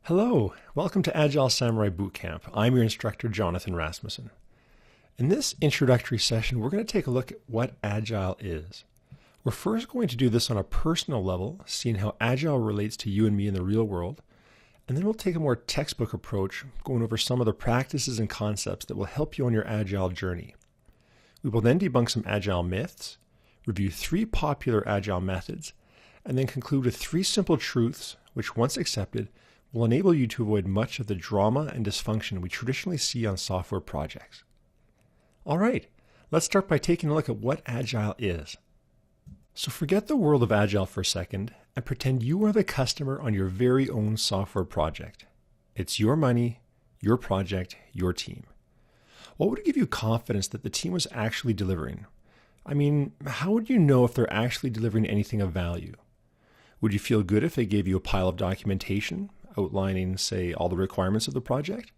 Hello, welcome to Agile Samurai Bootcamp. I'm your instructor, Jonathan Rasmussen. In this introductory session, we're going to take a look at what Agile is. We're first going to do this on a personal level, seeing how Agile relates to you and me in the real world, and then we'll take a more textbook approach, going over some of the practices and concepts that will help you on your Agile journey. We will then debunk some Agile myths, review 3 popular Agile methods, and then conclude with 3 simple truths which, once accepted, will enable you to avoid much of the drama and dysfunction we traditionally see on software projects. All right, let's start by taking a look at what Agile is. So forget the world of Agile for a second and pretend you are the customer on your very own software project. It's your money, your project, your team. What would give you confidence that the team was actually delivering? I mean, how would you know if they're actually delivering anything of value? Would you feel good if they gave you a pile of documentation outlining, say, all the requirements of the project?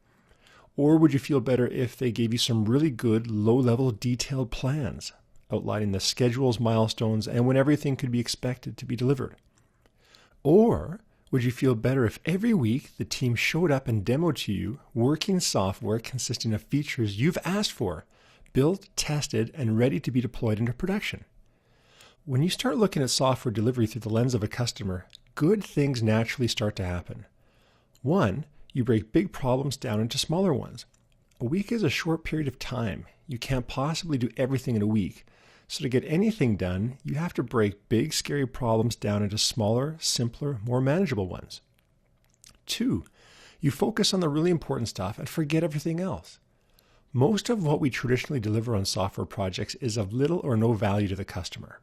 Or would you feel better if they gave you some really good, low-level, detailed plans, outlining the schedules, milestones, and when everything could be expected to be delivered? Or would you feel better if every week the team showed up and demoed to you working software consisting of features you've asked for, built, tested, and ready to be deployed into production? When you start looking at software delivery through the lens of a customer, good things naturally start to happen. 1, you break big problems down into smaller ones. A week is a short period of time. You can't possibly do everything in a week. So to get anything done, you have to break big, scary problems down into smaller, simpler, more manageable ones. 2, you focus on the really important stuff and forget everything else. Most of what we traditionally deliver on software projects is of little or no value to the customer.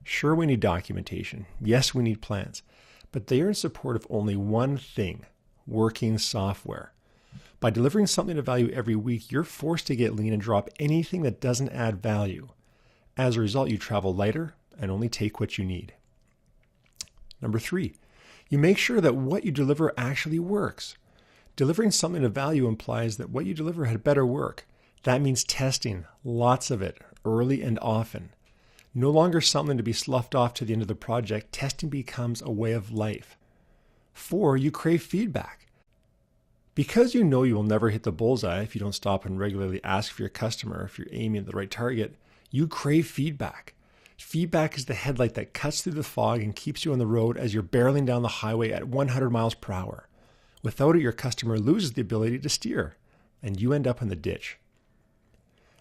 Sure, we need documentation. Yes, we need plans. But they are in support of only one thing: working software. By delivering something of value every week, you're forced to get lean and drop anything that doesn't add value. As a result, you travel lighter and only take what you need. Number 3, you make sure that what you deliver actually works. Delivering something of value implies that what you deliver had better work. That means testing, lots of it, early and often. No longer something to be sloughed off to the end of the project, testing becomes a way of life. 4, you crave feedback. Because you know you will never hit the bullseye if you don't stop and regularly ask for your customer if you're aiming at the right target, you crave feedback. Feedback is the headlight that cuts through the fog and keeps you on the road as you're barreling down the highway at 100 miles per hour. Without it, your customer loses the ability to steer, and you end up in the ditch.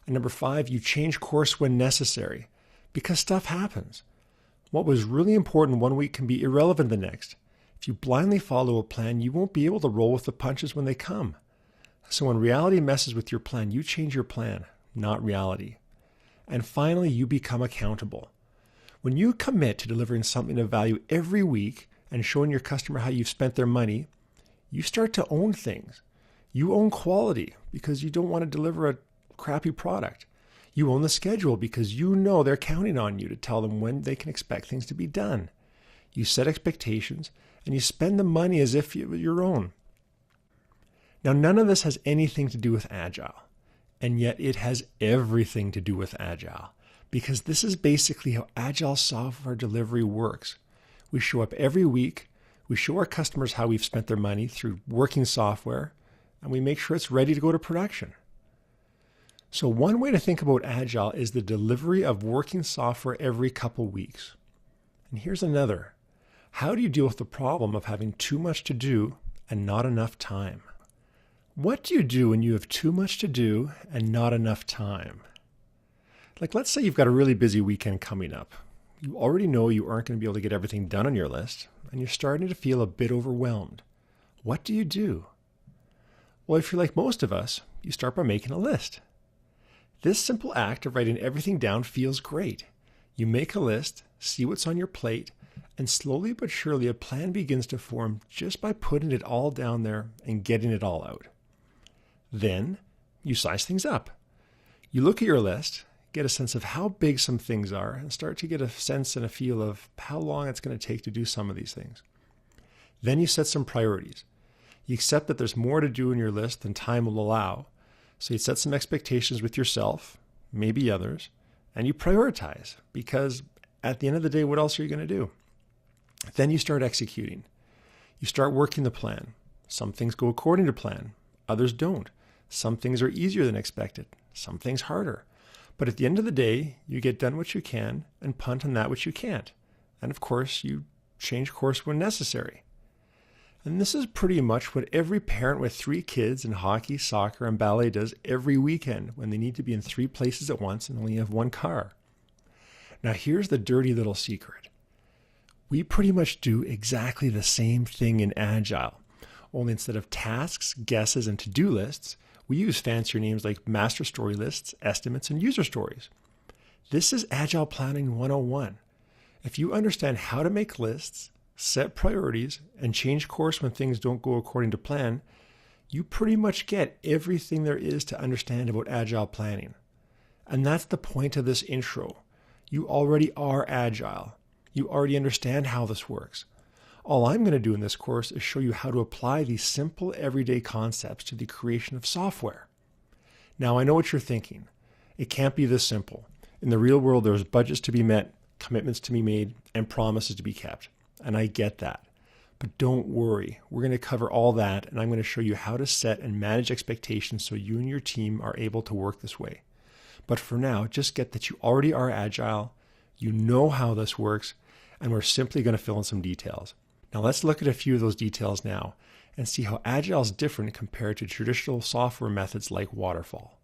And number 5, you change course when necessary, because stuff happens. What was really important one week can be irrelevant the next. If you blindly follow a plan, you won't be able to roll with the punches when they come. So when reality messes with your plan, you change your plan, not reality. And finally, you become accountable. When you commit to delivering something of value every week and showing your customer how you've spent their money, you start to own things. You own quality because you don't want to deliver a crappy product. You own the schedule because you know they're counting on you to tell them when they can expect things to be done. You set expectations and you spend the money as if it were your own. Now, none of this has anything to do with Agile, and yet it has everything to do with Agile, because this is basically how Agile software delivery works. We show up every week, we show our customers how we've spent their money through working software, and we make sure it's ready to go to production. So one way to think about Agile is the delivery of working software every couple weeks. And here's another. How do you deal with the problem of having too much to do and not enough time? What do you do when you have too much to do and not enough time? Like, let's say you've got a really busy weekend coming up. You already know you aren't going to be able to get everything done on your list, and you're starting to feel a bit overwhelmed. What do you do? Well, if you're like most of us, you start by making a list. This simple act of writing everything down feels great. You make a list, see what's on your plate, and slowly but surely a plan begins to form just by putting it all down there and getting it all out. Then you size things up. You look at your list, get a sense of how big some things are, and start to get a sense and a feel of how long it's going to take to do some of these things. Then you set some priorities. You accept that there's more to do in your list than time will allow, so you set some expectations with yourself, maybe others, and you prioritize, because at the end of the day, what else are you going to do? Then you start executing. You start working the plan. Some things go according to plan, others don't. Some things are easier than expected, some things harder. But at the end of the day, you get done what you can and punt on that which you can't. And of course, you change course when necessary. And this is pretty much what every parent with 3 kids in hockey, soccer, and ballet does every weekend when they need to be in 3 places at once and only have 1 car. Now here's the dirty little secret. We pretty much do exactly the same thing in Agile, only instead of tasks, guesses, and to-do lists, we use fancier names like master story lists, estimates, and user stories. This is Agile Planning 101. If you understand how to make lists, set priorities, and change course when things don't go according to plan, you pretty much get everything there is to understand about Agile planning. And that's the point of this intro. You already are Agile. You already understand how this works. All I'm going to do in this course is show you how to apply these simple everyday concepts to the creation of software. Now I know what you're thinking. It can't be this simple. In the real world, there's budgets to be met, commitments to be made, and promises to be kept. And I get that. But don't worry, we're going to cover all that, and I'm going to show you how to set and manage expectations so you and your team are able to work this way. But for now, just get that you already are Agile, you know how this works, and we're simply going to fill in some details. Now let's look at a few of those details now and see how Agile is different compared to traditional software methods like waterfall.